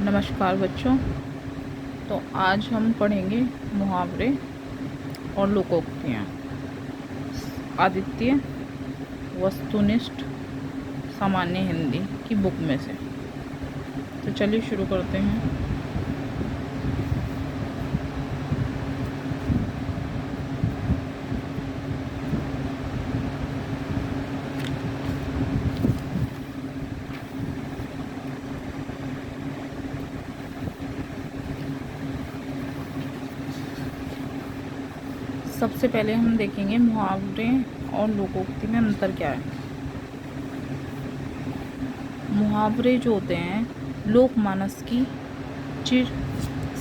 नमस्कार बच्चों। तो आज हम पढ़ेंगे मुहावरे और लोकोक्तियाँ। आदित्य वस्तुनिष्ठ सामान्य हिंदी की बुक में से। तो चलिए शुरू करते हैं। सबसे पहले हम देखेंगे मुहावरे और लोकोक्ति में अंतर क्या है। मुहावरे जो होते हैं लोकमानस की चिर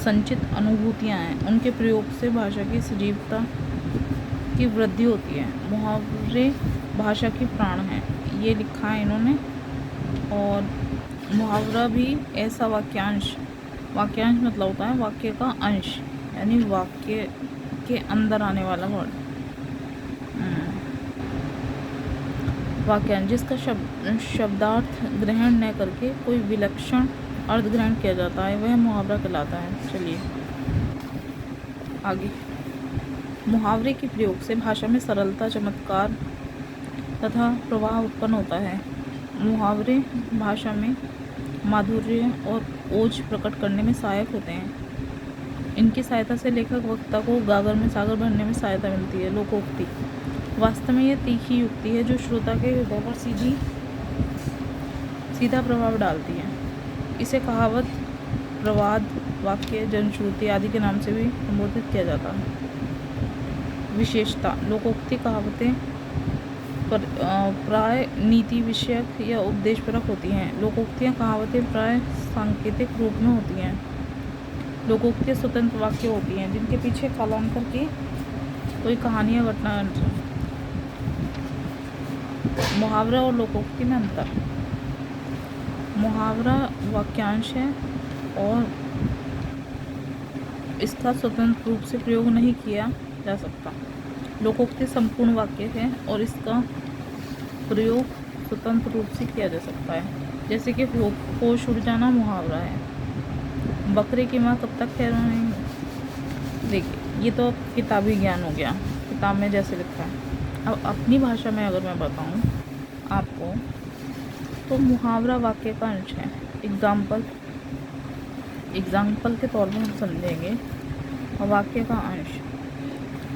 संचित अनुभूतियाँ हैं, उनके प्रयोग से भाषा की सजीवता की वृद्धि होती है। मुहावरे भाषा की प्राण हैं, ये लिखा है इन्होंने। और मुहावरा भी ऐसा वाक्यांश मतलब होता है वाक्य का अंश, यानी वाक्य के अंदर आने वाला वर्ड वाक्यांश, जिसका शब्दार्थ ग्रहण न करके कोई विलक्षण अर्थ ग्रहण किया जाता है, वह मुहावरा कहलाता है। चलिए आगे। मुहावरे के प्रयोग से भाषा में सरलता, चमत्कार तथा प्रवाह उत्पन्न होता है। मुहावरे भाषा में माधुर्य और ओज प्रकट करने में सहायक होते हैं। इनकी सहायता से लेखक वक्ता को गागर में सागर भरने में सहायता मिलती है। लोकोक्ति वास्तव में यह तीखी युक्ति है जो श्रोता के हृदय पर सीधा प्रभाव डालती है। इसे कहावत, प्रवाद, वाक्य, जनश्रुति आदि के नाम से भी संबोधित किया जाता है। विशेषता: लोकोक्ति कहावतें प्राय नीति विषयक या उपदेशपरक होती हैं। लोकोक्तियाँ कहावतें प्राय सांकेतिक रूप में होती हैं। लोकोक्तियाँ स्वतंत्र वाक्य होती हैं जिनके पीछे कालांतर की कोई कहानी या घटना। मुहावरा और लोकोक्ति में अंतर: मुहावरा वाक्यांश है और इसका स्वतंत्र रूप से प्रयोग नहीं किया जा सकता। लोकोक्ति संपूर्ण वाक्य है और इसका प्रयोग स्वतंत्र रूप से किया जा सकता है। जैसे कि होश उड़ जाना मुहावरा है। बकरे की माँ कब तक खैर नहीं। देखिए, ये तो किताबी ज्ञान हो गया, किताब में जैसे लिखा है। अब अपनी भाषा में अगर मैं बताऊं आपको, तो मुहावरा वाक्य का अंश है। एग्जाम्पल के तौर पर हम समझेंगे वाक्य का अंश,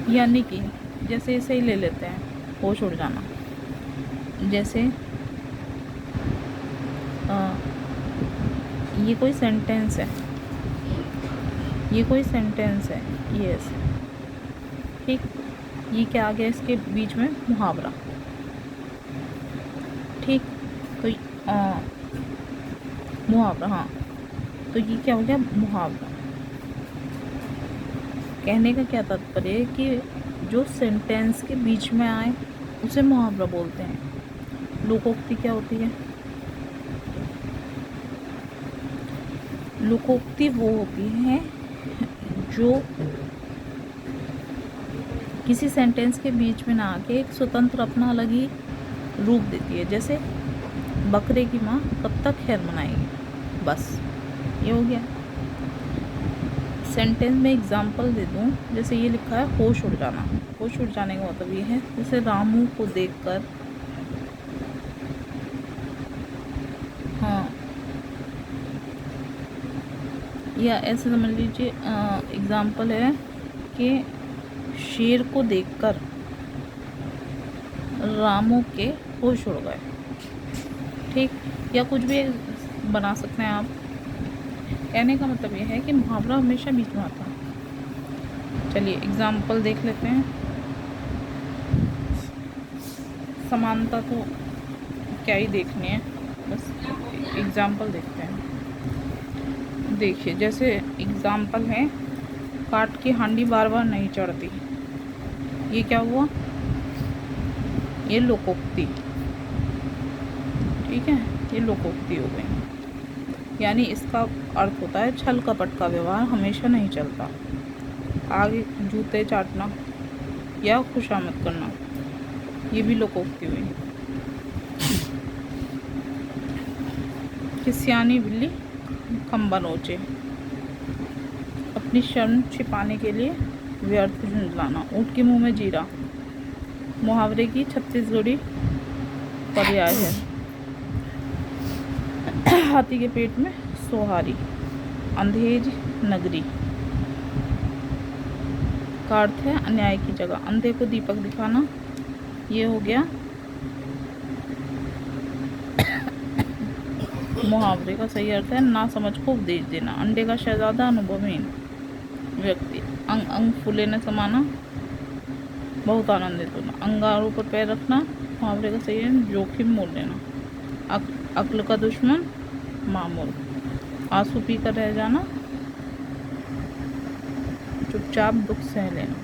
यानी कि जैसे इसे ही ले लेते हैं, होश उड़ जाना। जैसे ये कोई सेंटेंस है, यस, ठीक। ये क्या आ गया इसके बीच में? मुहावरा, ठीक। तो मुहावरा, हाँ, तो ये क्या हो गया? मुहावरा। कहने का क्या तात्पर्य है कि जो सेंटेंस के बीच में आए उसे मुहावरा बोलते हैं। लोकोक्ति क्या होती है? लोकोक्ति वो होती है जो किसी सेंटेंस के बीच में ना आके एक स्वतंत्र अपना अलग ही रूप देती है। जैसे बकरे की माँ कब तक खैर मनाएगी, बस ये हो गया। सेंटेंस में एग्जाम्पल दे दूँ, जैसे ये लिखा है होश उड़ जाना। होश उड़ जाने का मतलब ये है जैसे रामू को देखकर, हाँ, या ऐसे समझ लीजिए एग्जाम्पल है कि शेर को देखकर रामू के होश उड़ गए, ठीक। या कुछ भी बना सकते हैं आप। कहने का मतलब यह है कि मुहावरा हमेशा बीच में आता है। चलिए एग्जाम्पल देख लेते हैं। समानता तो क्या ही देखनी है, बस एग्जाम्पल देखते हैं। देखिए, जैसे एग्जाम्पल है, काठ की हांडी बार बार नहीं चढ़ती। ये क्या हुआ? ये लोकोक्ति, ठीक है, ये लोकोक्ति हो गई। यानी इसका अर्थ होता है छल कपट का व्यवहार हमेशा नहीं चलता। आगे जूते चाटना या खुशामद करना, ये भी लोकोक्ति हुई। कि सियानी बिल्ली खंबा नोचे, अपनी शर्म छिपाने के लिए व्यर्थ झुंझलाना, ऊँट के मुंह में जीरा, मुहावरे की छत्तीसगढ़ी पर्याय है। हाथी के पेट में सोहारी, अंधेज नगरी का अर्थ है अन्याय की जगह, अंधे को दीपक दिखाना, ये हो गया मुहावरे का सही अर्थ है ना समझ को उपदेश देना। अंडे का शहजादा अनुभवहीन व्यक्ति, अंग अंग फूले न समाना, बहुत आनंदित होना, अंगारों पर पैर रखना, मुहावरे का सही है जोखिम मोल लेना, अक्ल का दुश्मन मामूल, आंसू पी कर रह जाना, चुपचाप दुख सह लेना।